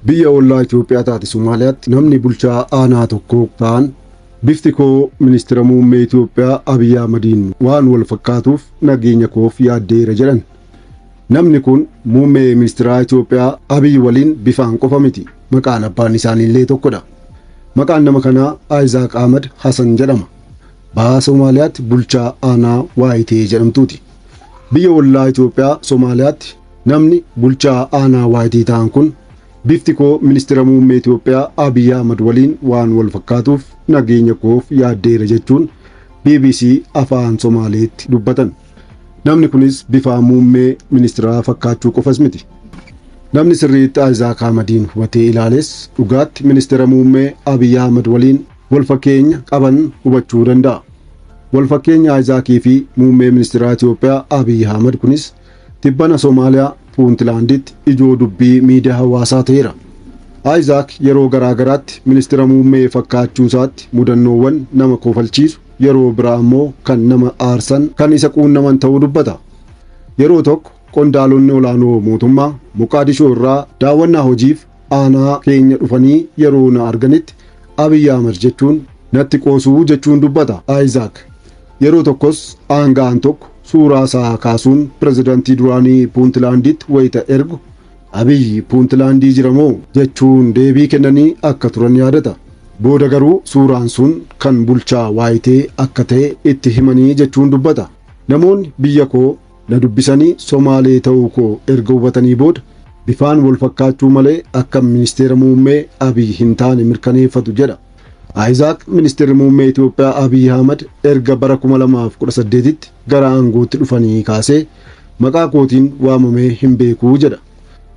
biyya ollaa Itoophiyaa taate Somaaliyaatti namni bulchaa aanaa tokko ta'an bifti koo ministeera muummee Itoophiyaa Abiy Ahmediin waan wal fakkaatuuf nageenya koof yaaddeera jedhan. Namni kun muummee ministeera Itoophiyaa Abiy waliin bifaan qofa miti. Maqaan abbaan isaanii illee tokkodha. Maqaan nama kanaa Isaac Ahmed Hassan jedhama. Baha Somaaliyaatti bulchaa aanaa Waayitee jedhamtuuti. Biyya ollaa Itoophiyaa Somaaliyaatti namni bulchaa aanaa Waayitee ta'an kun bifti koo ministeera muummee Itoophiyaa Abiy Ahmed waliin waan wal fakkaatuuf nageenya koof yaaddeera jechuun BBC afaan Somaaleetti dubbatan. Namni kunis bifa muummee ministeeraa fakkaachuu qofas miti. Namni sirriitti Isaac Ahmediin hubatee ilaales dhugaatti ministeera muummee Abiy Ahmed waliin wal fakkeenya qaban hubachuu danda'a. Wal fakkeenya Isaacii fi muummee ministeera Itoophiyaa Abiy Ahmed kunis tibbana Somaaliyaa Puuntlaanditti ijoo dubbii miidiyaa hawaasaa ta'eera. Isaac yeroo garaagaraatti ministeera muummee fakkaachuu isaatti mudannoowwan nama kofalchiisu yeroo biraa immoo kan nama aarsan kan isa quunnaman ta'uu dubbata. Yeroo tokko qondaalonni olaanoo mootummaa Moqaadishoo irraa daawwannaa hojiif aanaa keenya dhufanii yeroo na arganitti Abiy Ahmed jechuun natti qoosuu jechuun dubbata. Isaac yeroo tokkos aanga'aan tokko suuraa isaa kaasuun pirezidaantii duraanii Puuntlaanditti wayita ergu Abiy Puuntlaandii jiramoo jechuun deebii kennanii akka turan yaadata. Booda garuu suuraan sun kan bulchaa Waayitee akka ta'e itti himanii jechuun dubbata. Namoonni biyya koo na dubbisanii Somaalee ta'uu koo erga hubatanii booda bifaan wal fakkaachuu malee akka ministeera muummee Abiy hin taane mirkaneeffatu jedha. Isaac ministeerri muummee Itoophiyaa Abiy Ahmed erga bara 2018tti gara aangootti dhufanii kaasee maqaa kootiin waamamee hin beekuu jedha.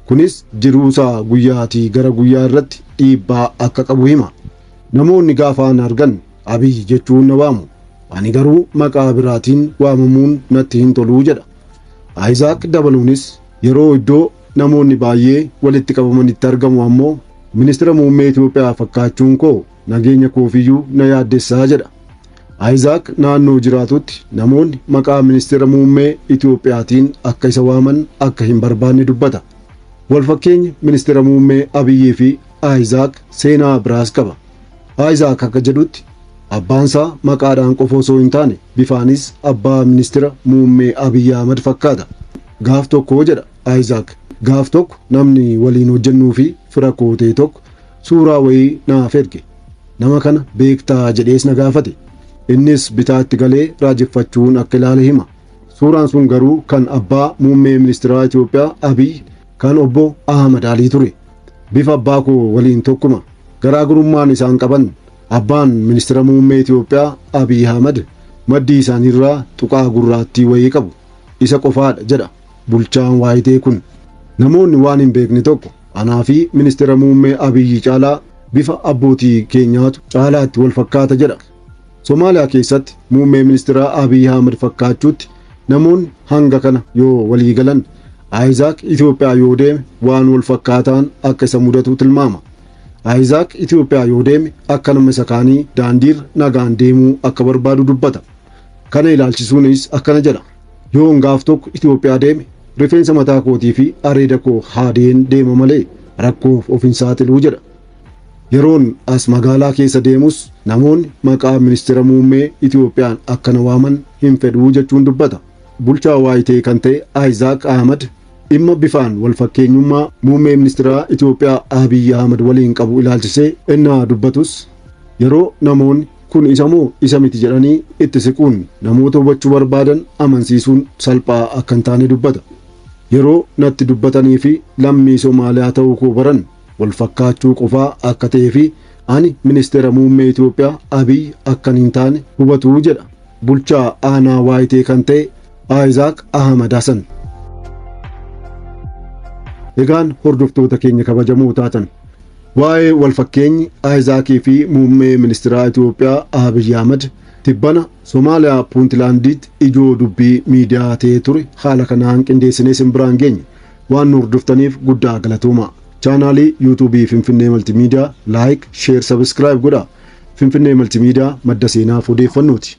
Kunis jiruusaa guyyaatii gara guyyaa irratti dhiibbaa akka qabu hima. Namoonni gaafaan argan Abiy jechuun na waamu. Ani garuu maqaa biraatiin waamamuun natti hin toluu jedha. Isaac dabaluunis yeroo iddoo namoonni baay'ee walitti qabamanitti argamu ammoo ministeera muummee Itoophiyaa fakkaachuun koo nageenya koofiyyuu na yaaddessaa jedha. Isaac naannoo jiraatutti namoonni maqaa ministeera muummee Itoophiyaatiin akka isa waaman akka hin barbaanne dubbata. Wal fakkeenya ministeera muummee Abiyyii fi Isaac seenaa biraas qaba. Isaac akka jedhutti abbaansaa maqaadhaan qofa osoo hin taane bifaanis abbaa ministeera muummee Abiy Ahmed fakkaata. Gaaf tokko jedha Isaac, gaaf tokko namni waliin hojjennuu fi fira kootee tokko suuraa wayii naaf erge. Nama kana beektaa jedhees na gaafate. Innis bitaatti galee raajeffachuun akka ilaale hima. Suuraan sun garuu kan abbaa muummee ministeera Itoophiyaa Abiy kan obbo Ahmed Alii ture. Bifa abbaa koo waliin tokkuma. Garaagarummaan isaan qaban abbaan ministeera muummee Itoophiyaa Abiy Ahmed maddii isaaniirraa tuqaa gurraattii wayii qabu. Isa qofaadha jedha bulchaan Waayitee kun. Namoonni waan hin beekne tokko anaa fi ministeera muummee Abiy caalaa bifa abbootii keenyaatu caalaatti wal fakkaata jedha. Somaaliyaa keessatti muummee ministeera Abiy Ahmed fakkaachuutti namoonni hanga kana yoo walii galan Isaac Itoophiyaa yoo deeme waan wal fakkaataan akka isa mudatu tilmaama. Isaac Itoophiyaa yoo deeme akka nama isa kaanii daandiirra nagaan deemuu akka barbaadu dubbata. Kana ilaalchisuunis akkana jedha. Yoon gaaf tokko Itoophiyaa deeme rifeensa mataa kootii fi areeda koo haadeen deema malee rakkoof of hin saaxiluu jedha. Yeroon as magaalaa keessa deemus namoonni maqaa ministeera muummee Itoophiyaan akka na waaman hin fedhuu jechuun dubbata. Bulchaa Waayitee kan ta'e Isaac Ahmed dhimma bifaan wal fakkeenyummaa muummee ministeera Itoophiyaa Abiy Ahmed waliin qabu ilaalchisee innaa dubbatus yeroo namoonni kun isa moo isa miti jedhanii itti siquun namoota hubachuu barbaadan amansiisuun salphaa akka hin taane dubbata. Yeroo natti dubbatanii fi lammii Somaaliyaa ta'uu koo baran wal fakkaachuu qofaa akka ta'ee fi ani ministeera muummee Itoophiyaa Abiy akka hin taane hubatuu jedha bulchaa aanaa Waayitee kan ta'e Isaac Ahmed Hassan. Egaan hordoftoota keenya kabajamoo taatan waa'ee wal fakkeenyi Isaacii fi muummee ministeera Itoophiyaa Abiy Ahmed tibbana Somaaliyaa Puuntlaanditti ijoo dubbii miidiyaa ta'ee ture haala kanaan qindeessinee isin biraan geenya. Waan nu hordoftaniif guddaa galatooma. Chaanaalii YouTube Finfinnee Multimedia like, share, subscribe godhaa. Finfinnee Multimedia madda seenaaf odeeffannooti.